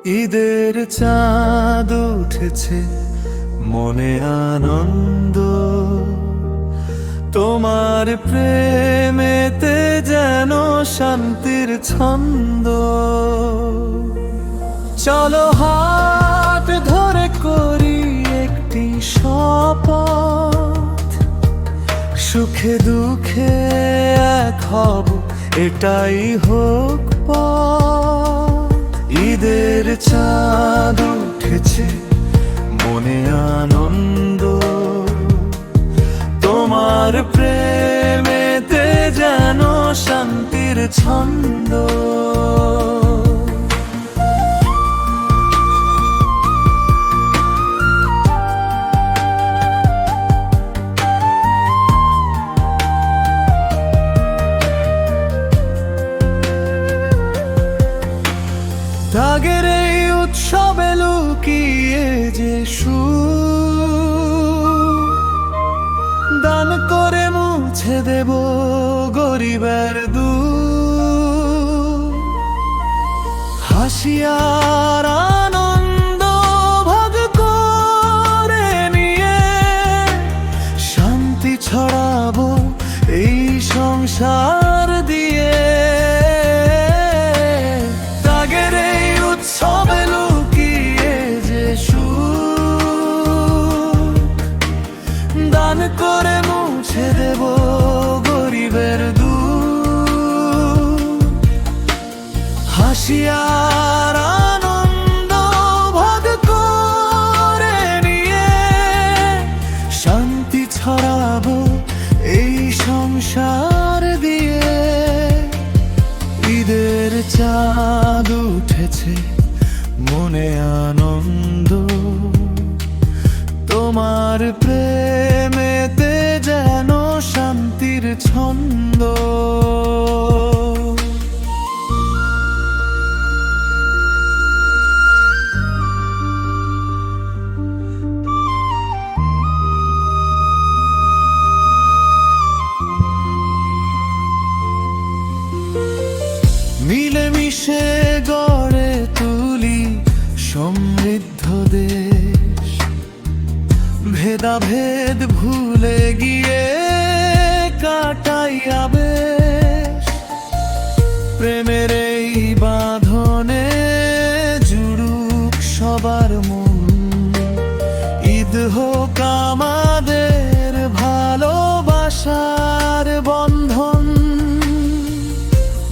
ঈদের চাঁদ উঠেছে, মনে আনন্দ, তোমার প্রেমেতে যেন শান্তির ছন্দ। চলো হাত ধরে করি একটি শপথ, সুখে দুঃখে এক হব, এটাই হোক পথ। ঈদের চাঁদ উঠেছে, মনে আনন্দ, তোমার প্রেমেতে যেন শান্তির ছন্দ। ত্যাগের এই উৎসবে লুকিয়ে যে সুখ, দান করে মুছে দেব গরিবের দুঃখ। হাসি আর আনন্দ ভাগ করে নিয়ে শান্তি ছড়াবো এই সংসার দিয়ে। সবে লুকিয়ে যে সুখ, দান করে মুছে দেব গরিবের দুঃখ। হাসি আর আনন্দ ভাগ করে নিয়ে শান্তি ছড়াবো এই সংসার দিয়ে। ঈদের চাঁদ উঠেছে, মনে আনন্দ, তোমার প্রেমেতে যেন শান্তির ছন্দ। মিলেমিশে গড়ে তুলি সমৃদ্ধ দেশ, ভেদাভেদ ভুলে গিয়ে কাটাই আবেশ। প্রেমের এই বাঁধনে জুড়ুক সবার মন, ঈদ হোক আমাদের ভালোবাসার বন্ধন।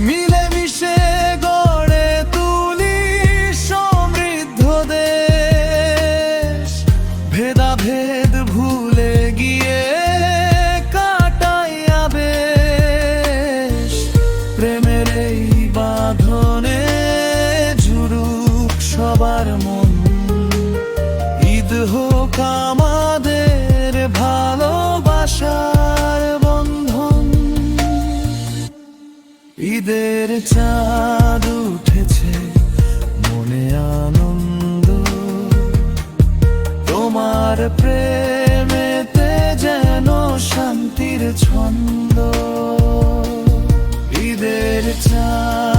মিলেমিশে গড়ে তুলি সমৃদ্ধ দেশ, ভেদাভেদ ভুলে গিয়ে কাটাই আবেশ। প্রেমের এই বাঁধনে জুড়ুক সবার মন, ঈদ হোক আমাদের ভালোবাসার বন্ধন। ঈদের চাঁদ উঠেছে, মনে আনন্দ, তোমার প্রেমেতে যেন শান্তির ছন্দ। ঈদের চাঁদ